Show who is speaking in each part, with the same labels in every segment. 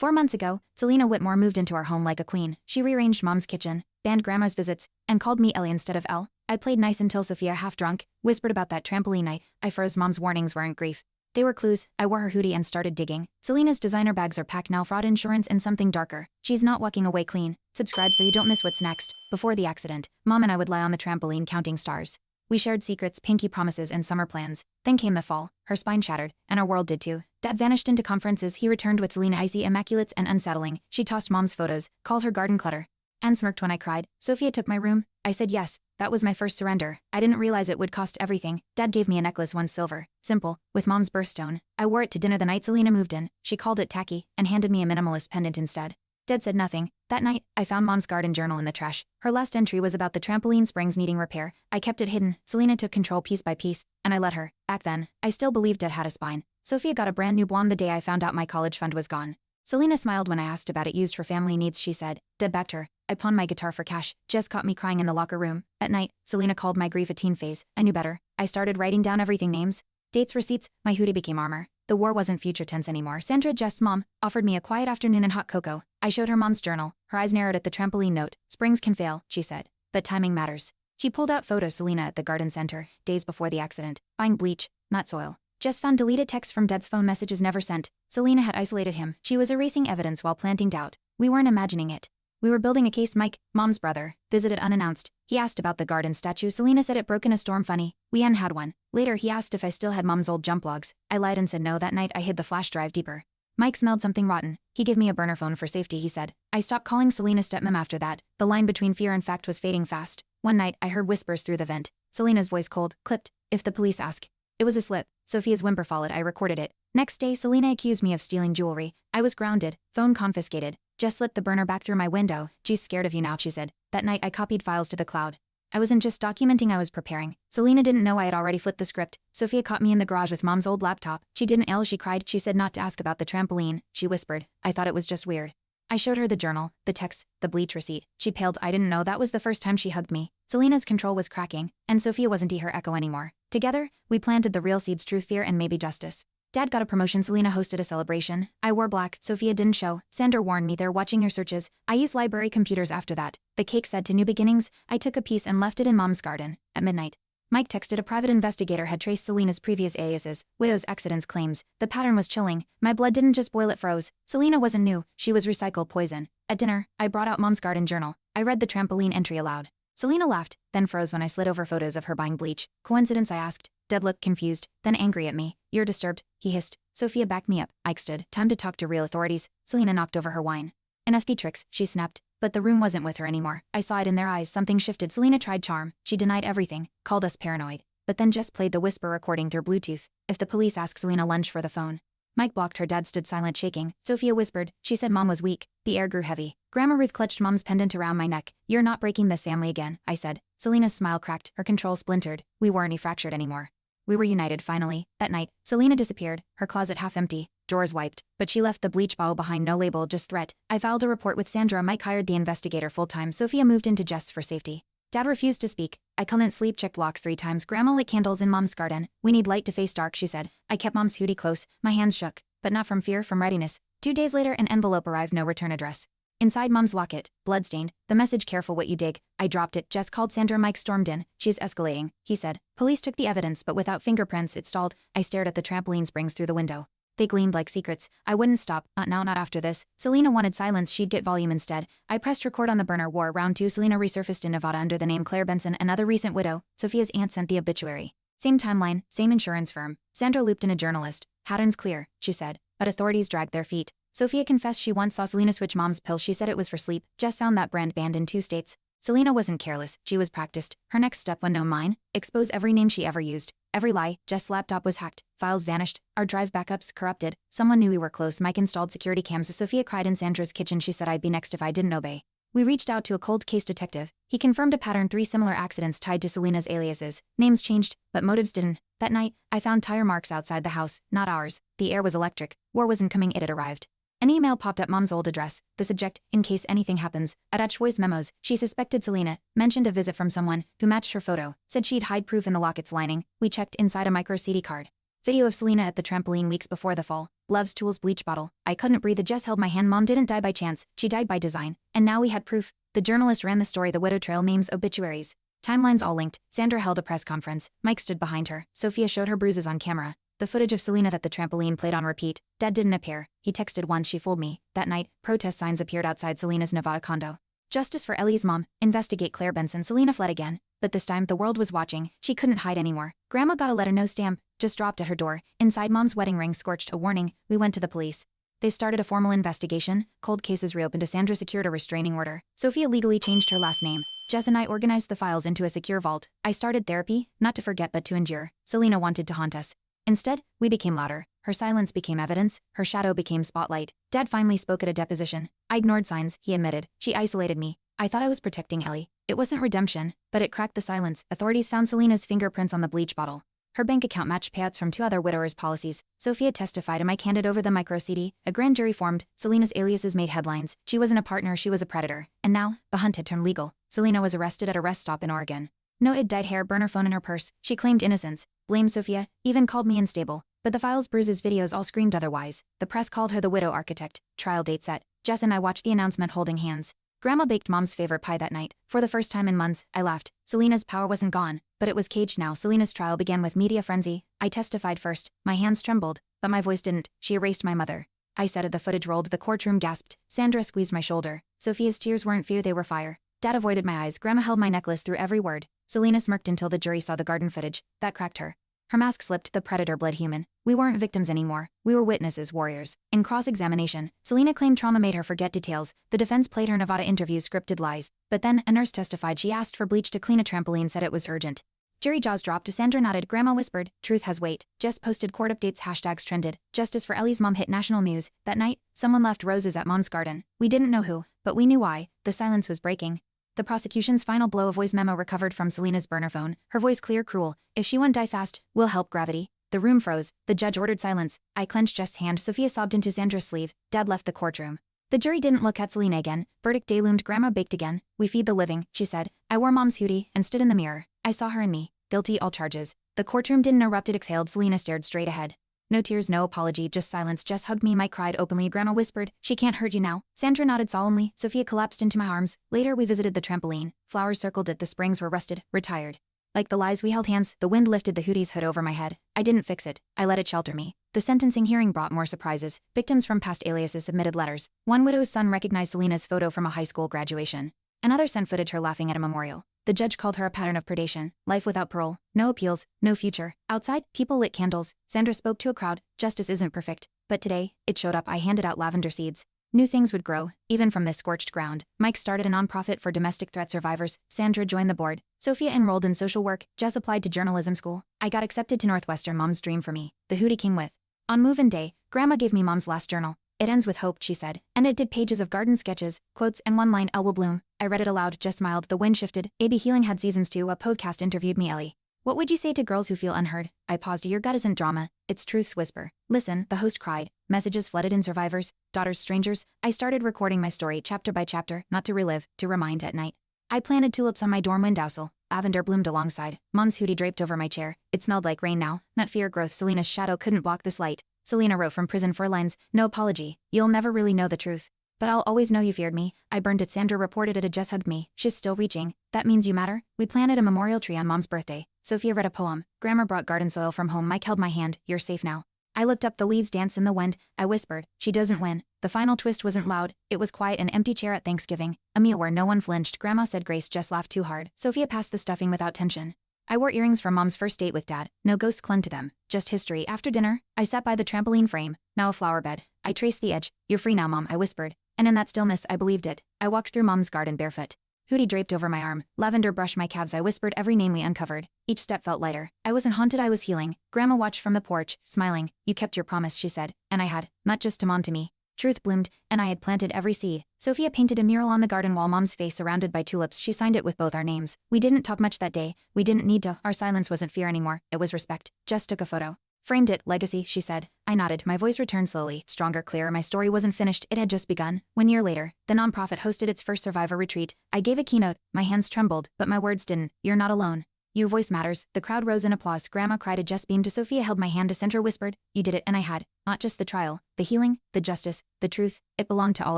Speaker 1: 4 months ago, Selena Whitmore moved into our home like a queen. She rearranged Mom's kitchen, banned Grandma's visits, and called me Ellie instead of Elle. I played nice until Sophia, half drunk, whispered about that trampoline night. I froze. Mom's warnings weren't grief. They were clues. I wore her hoodie and started digging. Selena's designer bags are packed now, fraud insurance and something darker. She's not walking away clean. Subscribe so you don't miss what's next. Before the accident, Mom and I would lie on the trampoline counting stars. We shared secrets, pinky promises, and summer plans. Then came the fall. Her spine shattered, and our world did too. Dad vanished into conferences. He returned with Selena, icy, immaculate, and unsettling. She tossed Mom's photos, called her garden clutter, and smirked when I cried. Sophia took my room. I said yes. That was my first surrender. I didn't realize it would cost everything. Dad gave me a necklace, one silver, simple, with Mom's birthstone. I wore it to dinner the night Selena moved in. She called it tacky and handed me a minimalist pendant instead. Dad said nothing. That night, I found Mom's garden journal in the trash. Her last entry was about the trampoline springs needing repair. I kept it hidden. Selena took control piece by piece, and I let her. Back then, I still believed Dad had a spine. Sophia got a brand new blonde the day I found out my college fund was gone. Selena smiled when I asked about it, used for family needs, she said. Dad backed her. I pawned my guitar for cash. Jess caught me crying in the locker room. At night, Selena called my grief a teen phase. I knew better. I started writing down everything, names, dates, receipts. My hoodie became armor. The war wasn't future tense anymore. Sandra, Jess' mom, offered me a quiet afternoon and hot cocoa. I showed her Mom's journal. Her eyes narrowed at the trampoline note. Springs can fail, she said, but timing matters. She pulled out photos. Selena at the garden center, days before the accident, buying bleach, not soil. Jess found deleted texts from Dad's phone, messages never sent. Selena had isolated him. She was erasing evidence while planting doubt. We weren't imagining it. We were building a case. Mike, Mom's brother, visited unannounced. He asked about the garden statue. Selena said it broke in a storm. Funny, we hadn't had one. Later, he asked if I still had Mom's old jump logs. I lied and said no. That night, I hid the flash drive deeper. Mike smelled something rotten. He gave me a burner phone for safety, he said. I stopped calling Selena stepmom after that. The line between fear and fact was fading fast. One night, I heard whispers through the vent. Selena's voice cold, clipped. If the police ask. It was a slip. Sophia's whimper followed. I recorded it. Next day, Selena accused me of stealing jewelry. I was grounded, phone confiscated. Jess slipped the burner back through my window. She's scared of you now, she said. That night, I copied files to the cloud. I wasn't just documenting, I was preparing. Selena didn't know I had already flipped the script. Sophia caught me in the garage with Mom's old laptop. She didn't yell, she cried. She said not to ask about the trampoline. She whispered. I thought it was just weird. I showed her the journal, the text, the bleach receipt. She paled. I didn't know that was the first time she hugged me. Selena's control was cracking, and Sophia wasn't her echo anymore. Together, we planted the real seeds: truth, fear, and maybe justice. Dad got a promotion. Selena hosted a celebration. I wore black. Sophia didn't show. Sandra warned me they're watching your searches. I used library computers after that. The cake said to new beginnings. I took a piece and left it in Mom's garden. At midnight, Mike texted. A private investigator had traced Selena's previous aliases, widows, accidents, claims. The pattern was chilling. My blood didn't just boil, it froze. Selena wasn't new. She was recycled poison. At dinner, I brought out Mom's garden journal. I read the trampoline entry aloud. Selena laughed, then froze when I slid over photos of her buying bleach. Coincidence, I asked. Dad looked confused, then angry at me. You're disturbed, he hissed. Sophia backed me up. Ike stood. Time to talk to real authorities. Selena knocked over her wine. Enough theatrics, she snapped. But the room wasn't with her anymore. I saw it in their eyes. Something shifted. Selena tried charm. She denied everything, called us paranoid. But then Jess played the whisper recording through Bluetooth. If the police ask, Selena lunged for the phone. Mike blocked her. Dad stood silent, shaking. Sophia whispered. She said Mom was weak. The air grew heavy. Grandma Ruth clutched Mom's pendant around my neck. You're not breaking this family again, I said. Selena's smile cracked. Her control splintered. We weren't fractured anymore. We were united finally. That night, Selena disappeared, her closet half empty, drawers wiped, but she left the bleach bottle behind. No label, just threat. I filed a report with Sandra. Mike hired the investigator full-time. Sophia moved into Jess for safety. Dad refused to speak. I couldn't sleep, checked locks 3 times. Grandma lit candles in Mom's garden. We need light to face dark, she said. I kept Mom's hoodie close. My hands shook, but not from fear, from readiness. 2 days later, an envelope arrived, no return address. Inside, Mom's locket, bloodstained. The message, careful what you dig. I dropped it. Jess called Sandra. Mike stormed in. She's escalating, he said. Police took the evidence, but without fingerprints, it stalled. I stared at the trampoline springs through the window. They gleamed like secrets. I wouldn't stop. Not now, not after this. Selena wanted silence. She'd get volume instead. I pressed record on the burner. War round 2. Selena resurfaced in Nevada under the name Claire Benson. Another recent widow. Sophia's aunt sent the obituary. Same timeline, same insurance firm. Sandra looped in a journalist. Pattern's clear, she said, but authorities dragged their feet. Sophia confessed she once saw Selena switch Mom's pills. She said it was for sleep. Jess found that brand banned in 2 states. Selena wasn't careless. She was practiced. Her next step, unknown mine, expose every name she ever used. Every lie. Jess' laptop was hacked. Files vanished. Our drive backups corrupted. Someone knew we were close. Mike installed security cams. Sophia cried in Sandra's kitchen. She said I'd be next if I didn't obey. We reached out to a cold case detective. He confirmed a pattern: 3 similar accidents tied to Selena's aliases. Names changed, but motives didn't. That night, I found tire marks outside the house, not ours. The air was electric. War wasn't coming, it had arrived. An email popped up, Mom's old address. The subject, in case anything happens. Attached voice memos. She suspected Selena. Mentioned a visit from someone who matched her photo. Said she'd hide proof in the locket's lining. We checked inside a micro CD card. Video of Selena at the trampoline weeks before the fall. gloves, tools, bleach bottle. I couldn't breathe. I just held my hand. Mom didn't die by chance. She died by design. And now we had proof. The journalist ran the story, the widow trail, memes, obituaries. Timelines all linked. Sandra held a press conference. Mike stood behind her. Sophia showed her bruises on camera. The footage of Selena at the trampoline played on repeat. Dad didn't appear. He texted once. She fooled me. That night, protest signs appeared outside Selena's Nevada condo. Justice for Ellie's mom. Investigate Claire Benson. Selena fled again. But this time, the world was watching. She couldn't hide anymore. Grandma got a letter, no stamp, just dropped at her door. Inside, Mom's wedding ring scorched. A warning. We went to the police. They started a formal investigation. Cold cases reopened. Sandra secured a restraining order. Sophia legally changed her last name. Jess and I organized the files into a secure vault. I started therapy, not to forget but to endure. Selena wanted to haunt us. Instead, we became louder. Her silence became evidence. Her shadow became spotlight. Dad finally spoke at a deposition. I ignored signs, he admitted. She isolated me. I thought I was protecting Ellie. It wasn't redemption, but it cracked the silence. Authorities found Selena's fingerprints on the bleach bottle. Her bank account matched payouts from 2 other widowers' policies. Sophia testified and Mike handed over the micro CD. A grand jury formed. Selena's aliases made headlines. She wasn't a partner, she was a predator. And now, the hunt had turned legal. Selena was arrested at a rest stop in Oregon. No dyed hair, burner phone in her purse. She claimed innocence. Blamed Sophia, even called me unstable. But the files, bruises, videos all screamed otherwise. The press called her the widow architect. Trial date set. Jess and I watched the announcement holding hands. Grandma baked Mom's favorite pie that night. For the first time in months, I laughed. Selena's power wasn't gone, but it was caged now. Selena's trial began with media frenzy. I testified first. My hands trembled, but my voice didn't. She erased my mother. I said it. The footage rolled. The courtroom gasped. Sandra squeezed my shoulder. Sophia's tears weren't fear, they were fire. Dad avoided my eyes. Grandma held my necklace through every word. Selena smirked until the jury saw the garden footage. That cracked her. Her mask slipped. The predator bled human. We weren't victims anymore. We were witnesses, warriors. In cross-examination, Selena claimed trauma made her forget details. The defense played her Nevada interviews, scripted lies. But then, a nurse testified she asked for bleach to clean a trampoline, said it was urgent. Jury jaws dropped. Sandra nodded. Grandma whispered, truth has weight. Jess posted court updates. Hashtags trended. Justice for Ellie's mom hit national news. That night, someone left roses at Mom's garden. We didn't know who, but we knew why. The silence was breaking. The prosecution's final blow, a voice memo recovered from Selena's burner phone. Her voice clear, cruel. If she won't die fast, we'll help. Gravity. The room froze. The judge ordered silence. I clenched Jess' hand. Sophia sobbed into Sandra's sleeve. Dad left the courtroom. The jury didn't look at Selena again. Verdict day loomed. Grandma baked again. We feed the living, she said. I wore Mom's hoodie and stood in the mirror. I saw her and me. Guilty, all charges. The courtroom didn't erupt, it exhaled. Selena stared straight ahead. No tears, no apology, just silence. Jess hugged me. Mike cried openly. Grandma whispered, she can't hurt you now. Sandra nodded solemnly. Sophia collapsed into my arms. Later we visited the trampoline. Flowers circled it. The springs were rusted, retired. Like the lies, we held hands. The wind lifted the hoodie's hood over my head. I didn't fix it. I let it shelter me. The sentencing hearing brought more surprises. Victims from past aliases submitted letters. One widow's son recognized Selena's photo from a high school graduation. Another sent footage her laughing at a memorial. The judge called her a pattern of predation. Life without parole. No appeals. No future. Outside, people lit candles. Sandra spoke to a crowd. Justice isn't perfect. But today, it showed up. I handed out lavender seeds. New things would grow, even from this scorched ground. Mike started a nonprofit for domestic threat survivors. Sandra joined the board. Sophia enrolled in social work. Jess applied to journalism school. I got accepted to Northwestern. Mom's dream for me. The hoodie came with. On move-in day, Grandma gave me Mom's last journal. It ends with hope, she said. And it did pages of garden sketches, quotes, and one line, Elle will bloom. I read it aloud. Jess smiled. The wind shifted. AB Healing had seasons 2. A podcast interviewed me, Ellie. What would you say to girls who feel unheard? I paused. Your gut isn't drama. It's truth's whisper. Listen, the host cried. Messages flooded in. Survivors, daughters, strangers. I started recording my story chapter by chapter, not to relive, to remind at night. I planted tulips on my dorm windowsill. Lavender bloomed alongside. Mom's hoodie draped over my chair. It smelled like rain now, not fear growth. Selena's shadow couldn't block this light. Selena wrote from prison 4 lines. No apology. You'll never really know the truth. But I'll always know you feared me. I burned it. Sandra reported it. Jess hugged me. She's still reaching. That means you matter. We planted a memorial tree on Mom's birthday. Sophia read a poem. Grandma brought garden soil from home. Mike held my hand. You're safe now. I looked up. The leaves danced in the wind. I whispered, she doesn't win. The final twist wasn't loud. It was quiet. An empty chair at Thanksgiving. A meal where no one flinched. Grandma said grace. Jess laughed too hard. Sophia passed the stuffing without tension. I wore earrings from Mom's first date with Dad. No ghosts clung to them. Just history. After dinner, I sat by the trampoline frame. Now a flower bed. I traced the edge. You're free now, Mom, I whispered. And in that stillness, I believed it. I walked through Mom's garden barefoot. Hoodie draped over my arm. Lavender brushed my calves. I whispered every name we uncovered. Each step felt lighter. I wasn't haunted, I was healing. Grandma watched from the porch, smiling. You kept your promise, she said. And I had. Not just to Mom, to me. Truth bloomed, and I had planted every seed. Sophia painted a mural on the garden wall. Mom's face surrounded by tulips. She signed it with both our names. We didn't talk much that day. We didn't need to. Our silence wasn't fear anymore. It was respect. Jess took a photo. Framed it. Legacy, she said. I nodded. My voice returned slowly, stronger, clearer. My story wasn't finished. It had just begun. 1 year later, the nonprofit hosted its first survivor retreat. I gave a keynote. My hands trembled, but my words didn't. You're not alone. Your voice matters. The crowd rose in applause. Grandma cried a just beam to Sophia, held my hand to center, whispered, you did it, and I had. Not just the trial, the healing, the justice, the truth, it belonged to all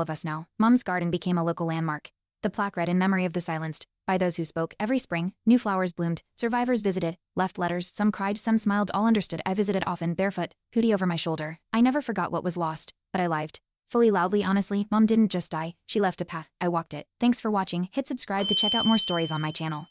Speaker 1: of us now. Mom's garden became a local landmark. The plaque read, in memory of the silenced. By those who spoke, every spring, new flowers bloomed, survivors visited, left letters, some cried, some smiled, all understood. I visited often, barefoot, hoodie over my shoulder. I never forgot what was lost, but I lived. Fully, loudly, honestly, Mom didn't just die, she left a path, I walked it. Thanks for watching, hit subscribe to check out more stories on my channel.